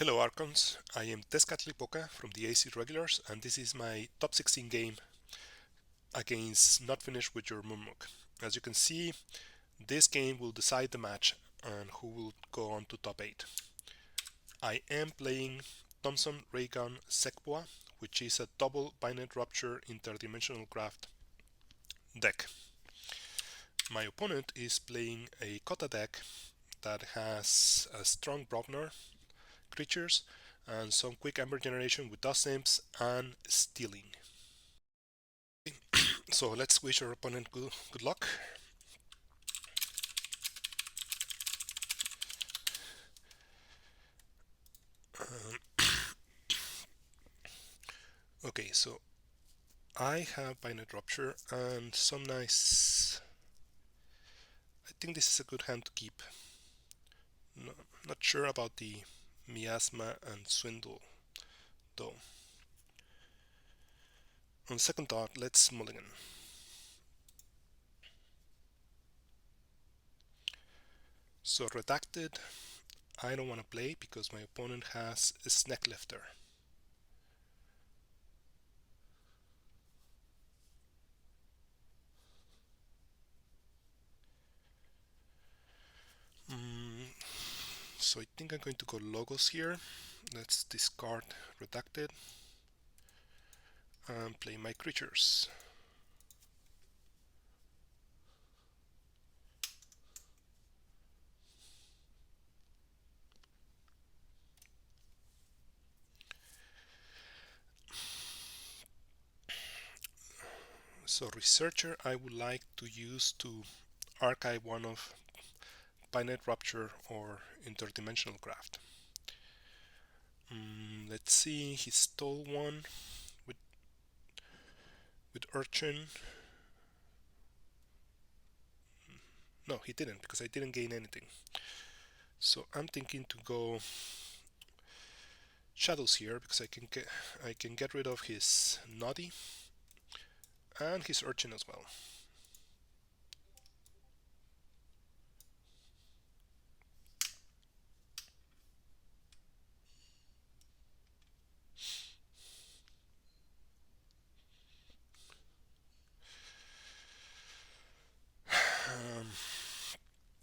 Hello Archons, I am Tezcatlipoca from the AC Regulars and this is my top 16 game against Not Finished with Your Murmook. As you can see, this game will decide the match and who will go on to top 8. I am playing Thompson Raygun Sekboa, which is a double Binary Rupture interdimensional craft deck. My opponent is playing a KOTE deck that has a strong Brognar creatures and some quick Ember generation with Dust Imps and Stealing. So let's wish our opponent good luck. Okay, so I have Binary Rupture and some nice... I think this is a good hand to keep. No, not sure about the Miasma and Swindle though. On second thought, let's mulligan. So Redacted, I don't want to play because my opponent has a Snack Lifter. So I think I'm going to go Logos here. Let's discard Redacted and play my creatures. So Researcher I would like to use to archive one of Binary Rupture or Interdimensional Craft. Let's see, he stole one with Urchin. No, he didn't, because I didn't gain anything. So I'm thinking to go Shadows here, because I can get rid of his Noddy and his Urchin as well.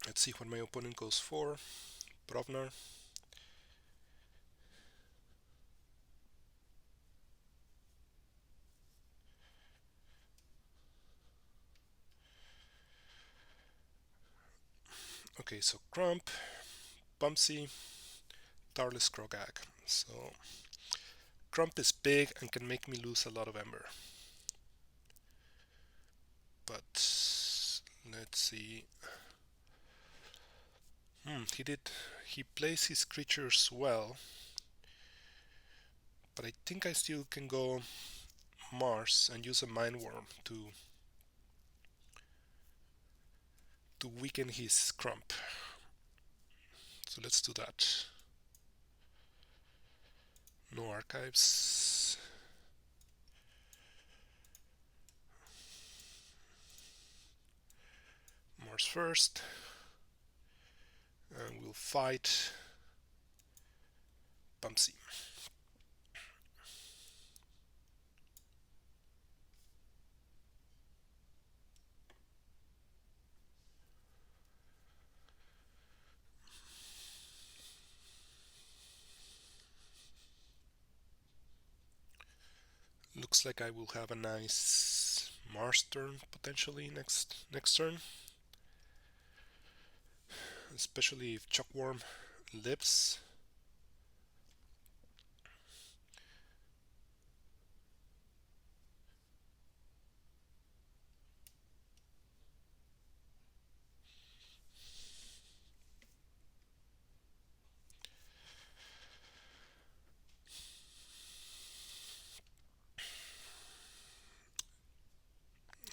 Let's see what my opponent goes for. Brognar. Okay, so Crump, Bumpsy, Tarless Krogag. So Crump is big and can make me lose a lot of Ember. But let's see. He plays his creatures well. But I think I still can go Mars and use a Mind Worm to weaken his Crump. So let's do that. No archives. Mars first. And we'll fight Bumpsy. Looks like I will have a nice Mars turn potentially next turn. Especially if Chuckworm lives.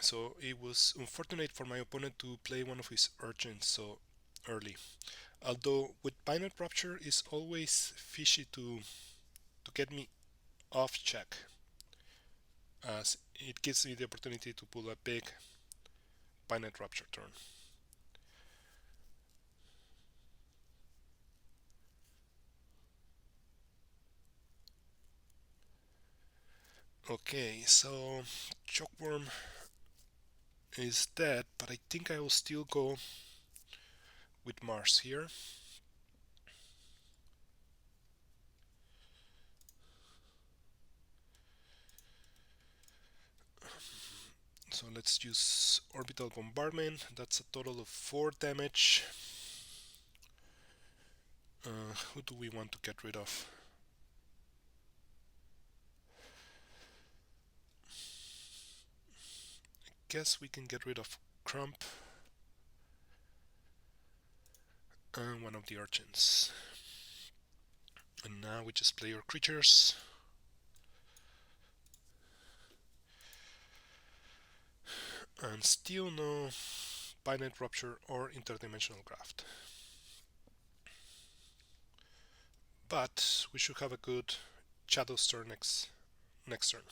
So it was unfortunate for my opponent to play one of his Urchins so early. Although with Binary Rupture is always fishy to get me off check, as it gives me the opportunity to pull a big Binary Rupture turn. Okay, so Chalkworm is dead, but I think I will still go with Mars here. So let's use Orbital Bombardment. That's a total of 4 damage. Who do we want to get rid of? Guess we can get rid of Crump and one of the Urchins. And now we just play our creatures. And still no Binary Rupture or Interdimensional Graft. But we should have a good Shadow's turn next turn.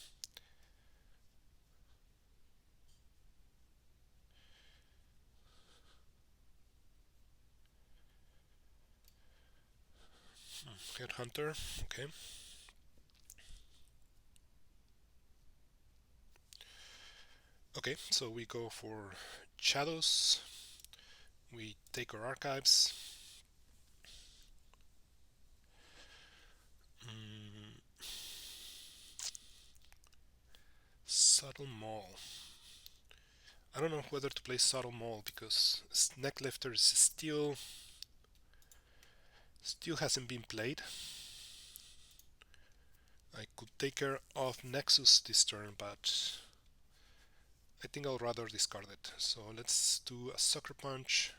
Headhunter, okay. Okay, so we go for Shadows. We take our archives. Subtle Maul. I don't know whether to play Subtle Maul because Necklifter still hasn't been played. I could take care of Nexus this turn, but I think I'll rather discard it. So let's do a Sucker Punch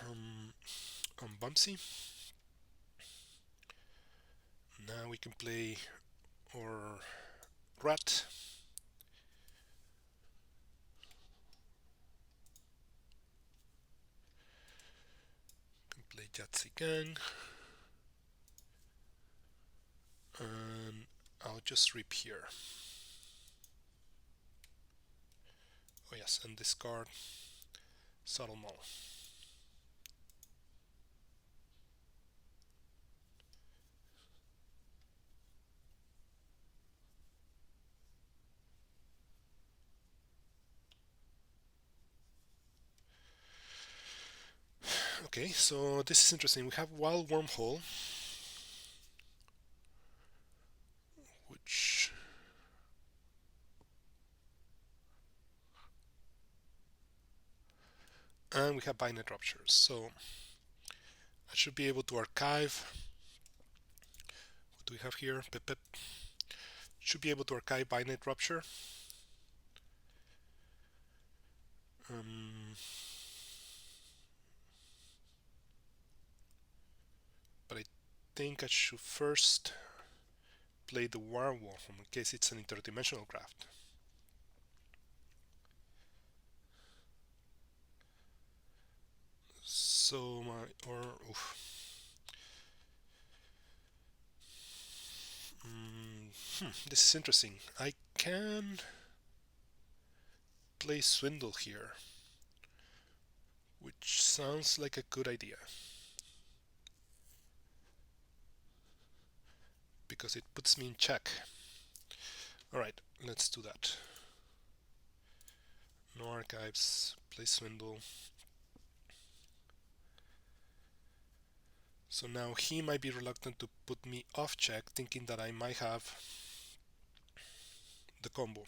on Bumsy. Now we can play our Rat. Can play Jatsi Gang. And I'll just rip here. Oh yes, and discard Subtle Maul. Okay, so this is interesting. We have Wild Wormhole, which and we have Binary Ruptures. So I should be able to archive. What do we have here? Pip, pip. Should be able to archive Binary Rupture. But I think I should first play the Werewolf in case it's an interdimensional craft. So this is interesting. I can play Swindle here, which sounds like a good idea because it puts me in check. Alright, let's do that. No archives, play Swindle. So now he might be reluctant to put me off check, thinking that I might have the combo.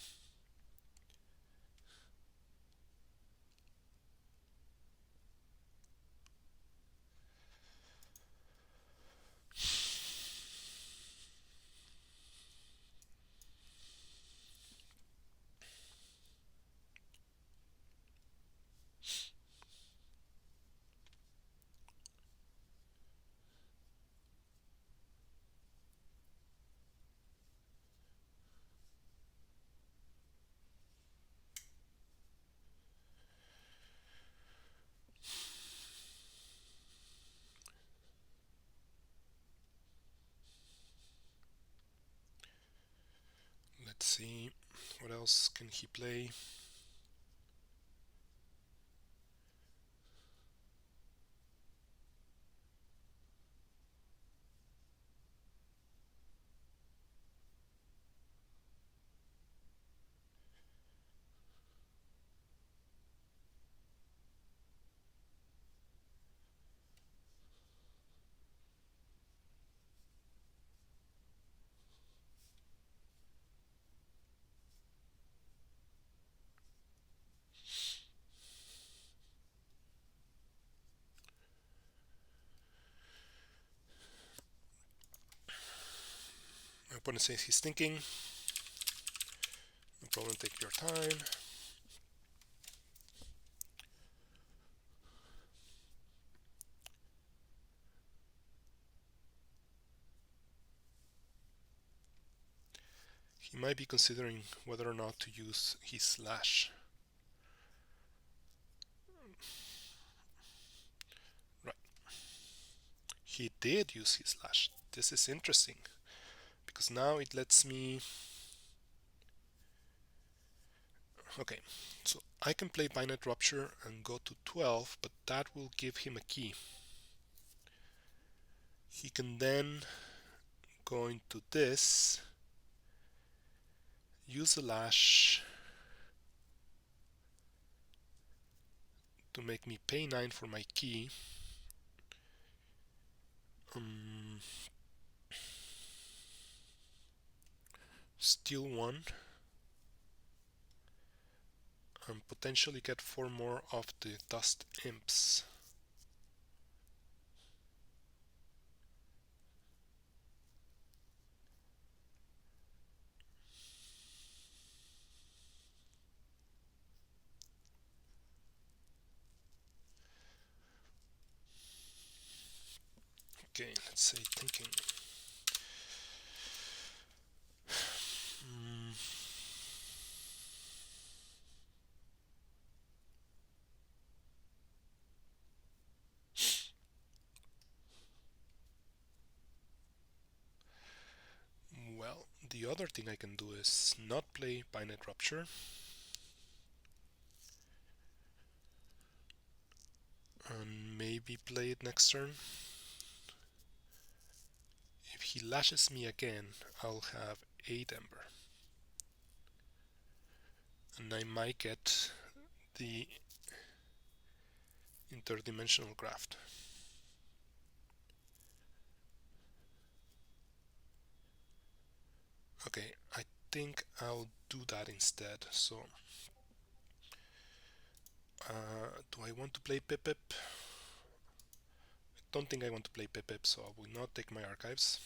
Let's see, what else can he play? opponent says he's thinking. No problem, take your time. He might be considering whether or not to use his slash. Right. He did use his slash. This is interesting, because now it lets me... Okay, so I can play Binary Rupture and go to 12, but that will give him a key. He can then go into this, use the lash to make me pay 9 for my key. Steal 1 and potentially get 4 more of the dust imps. Okay, let's say thinking. Well, the other thing I can do is not play Binary Rupture and maybe play it next turn. If he lashes me again, I'll have 8 Ember. And I might get the interdimensional graft. Okay, I think I'll do that instead. So, do I want to play Pip-Pip? I don't think I want to play Pip-Pip, so I will not take my archives.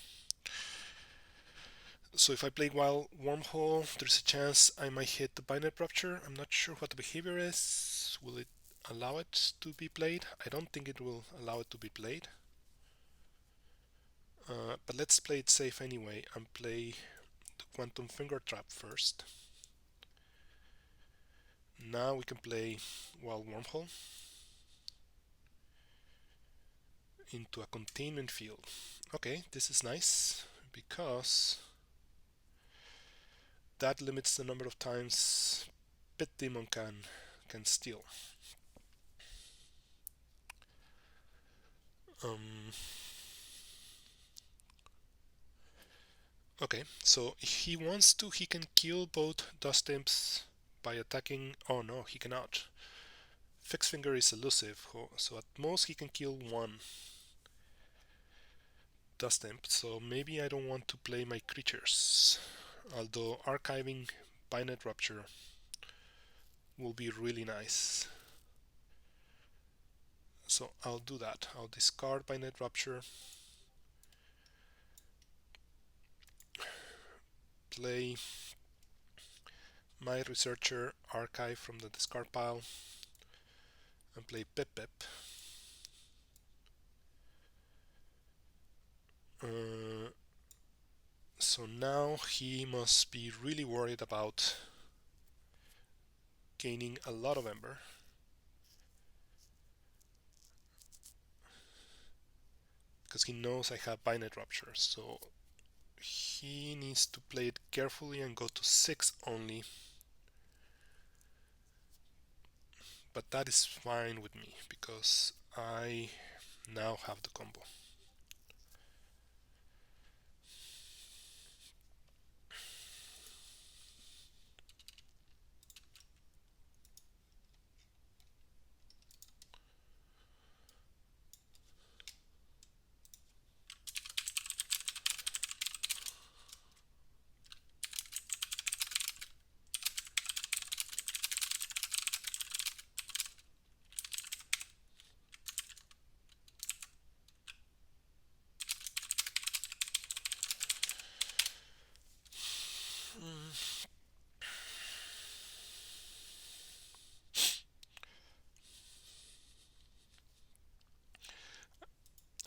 So if I play Wild Wormhole, there's a chance I might hit the Binary Rupture. I'm not sure what the behavior is. Will it allow it to be played? I don't think it will allow it to be played. But let's play it safe anyway and play the Quantum Finger Trap first. Now we can play Wild Wormhole into a containment field. Okay, this is nice because that limits the number of times Pit Demon can steal. Okay, so if he wants to, he can kill both Dust Imps by attacking... Oh no, he cannot. Fixed Finger is elusive, so at most he can kill 1 Dust Imp, so maybe I don't want to play my creatures. Although archiving Binary Rupture will be really nice. So I'll do that. I'll discard Binary Rupture, play my Researcher, archive from the discard pile, and play Pip-Pip. So now he must be really worried about gaining a lot of Ember. Because he knows I have Binary Rupture, so he needs to play it carefully and go to 6 only. But that is fine with me, because I now have the combo.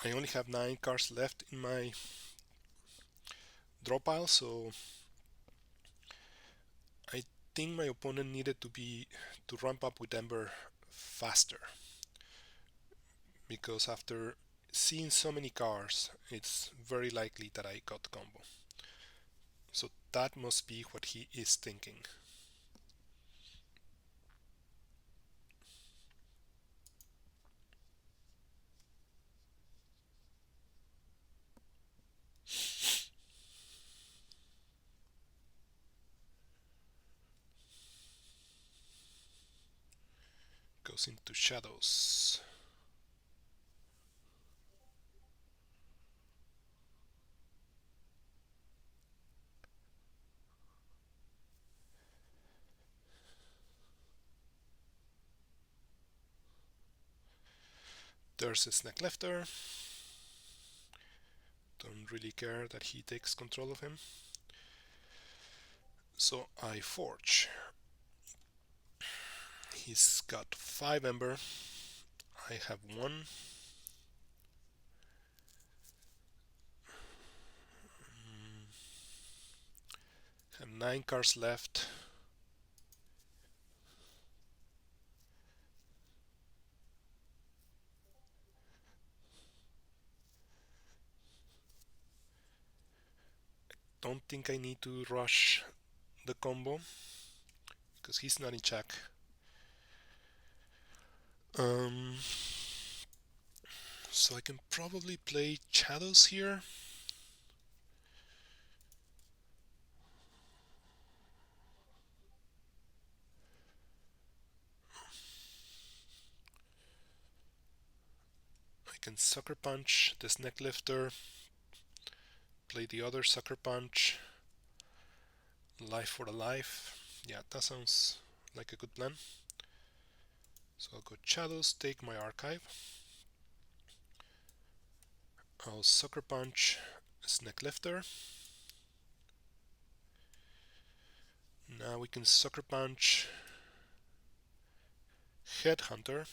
I only have 9 cards left in my draw pile, so I think my opponent needed to ramp up with Ember faster, because after seeing so many cards, it's very likely that I got combo. So that must be what he is thinking. Goes into shadows. There's a snack lifter. Don't really care that he takes control of him. So I forge. He's got 5 ember. I have 1. Have 9 cards left. Don't think I need to rush the combo because he's not in check. So I can probably play shadows here. I can sucker punch this neck lifter, play the other sucker punch, life for the life. Yeah, that sounds like a good plan. So I'll go shadows, take my archive. I'll sucker punch snack lifter. Now we can sucker punch headhunter.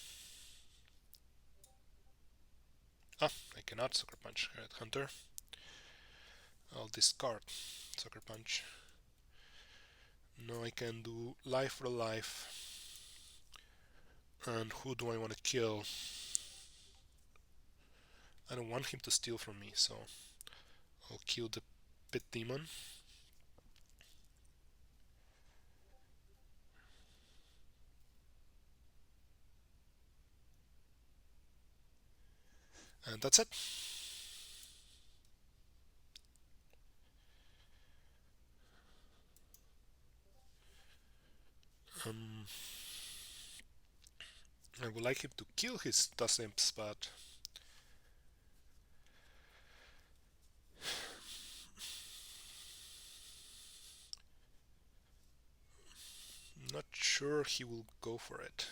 Ah, I cannot sucker punch headhunter. I'll discard sucker punch. Now I can do life for life. And who do I want to kill? I don't want him to steal from me, so I'll kill the pit demon. And that's it. I would like him to kill his dust imps, but I'm not sure he will go for it.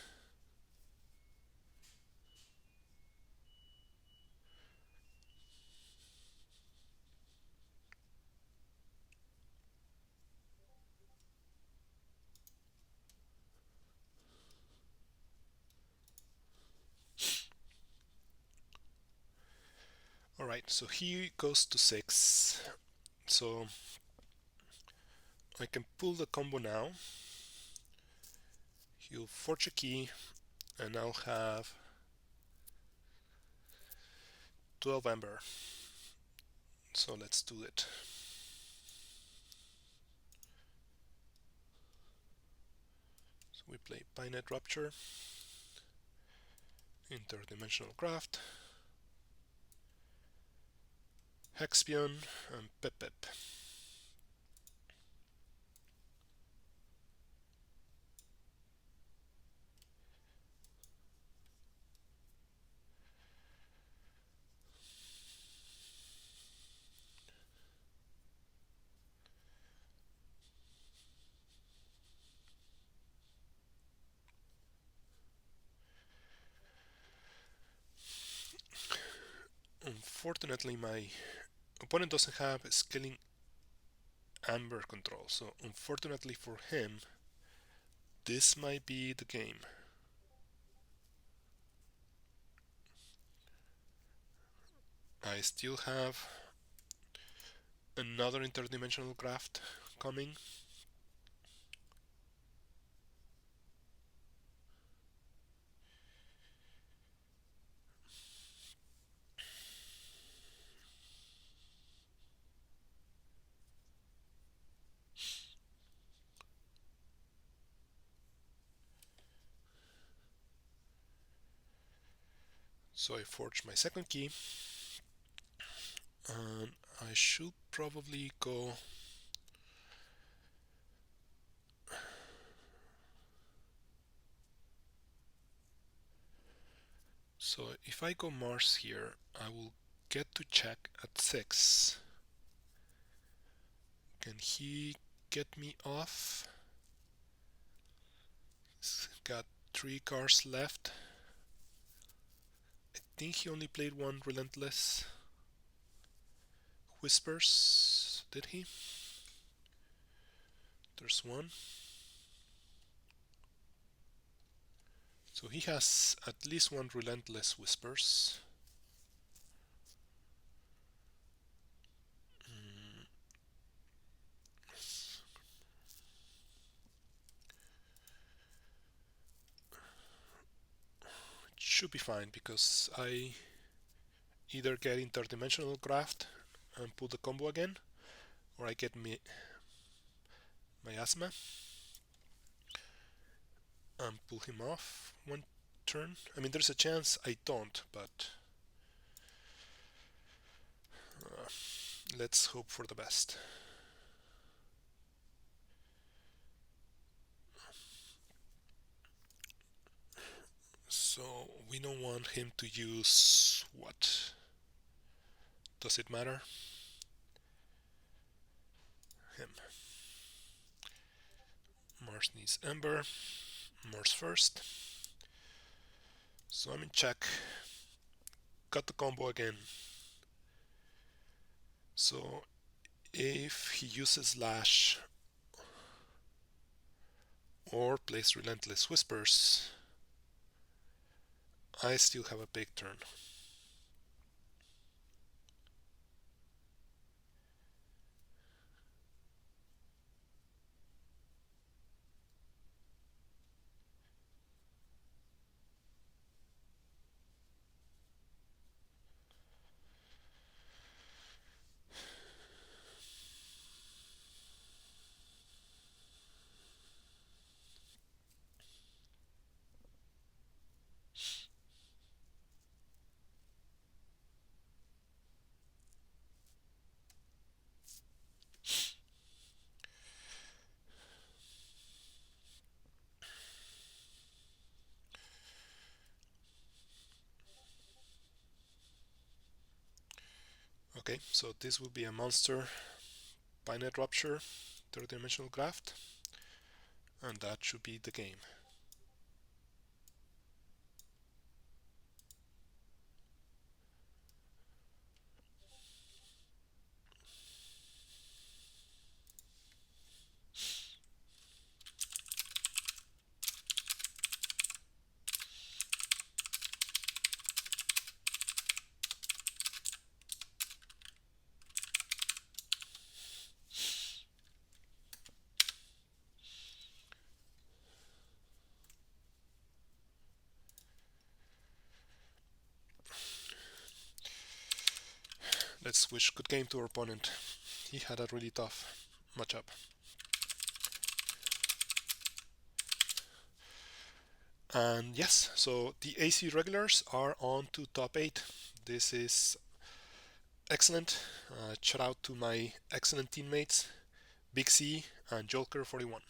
Alright, so he goes to 6. So I can pull the combo now. He'll forge a key, and I'll have 12 ember. So let's do it. So we play Pinet Rupture, Interdimensional Craft, Hexpion, and Pip Pip. Unfortunately, my opponent doesn't have scaling amber control, so unfortunately for him, this might be the game. I still have another interdimensional graft coming. So I forged my second key, and I should probably go. So if I go Mars here, I will get to check at 6. Can he get me off? He's got 3 cars left. I think he only played one Relentless Whispers, did he? There's one. So he has at least one Relentless Whispers. It should be fine because I either get interdimensional graft and pull the combo again, or I get miasma and pull him off one turn. I mean, there's a chance I don't, but let's hope for the best. So we don't want him to use what? Does it matter? Him. Mars needs Ember. Mars first. So I'm in check. Got the combo again. So if he uses Lash or plays Relentless Whispers, I still have a big turn. Okay, so this will be a monster Binary Rupture, third dimensional graft, and that should be the game. Let's wish good game to our opponent. He had a really tough matchup. And yes, so the AC regulars are on to top 8. This is excellent. Shout out to my excellent teammates, Big C and Jolker41.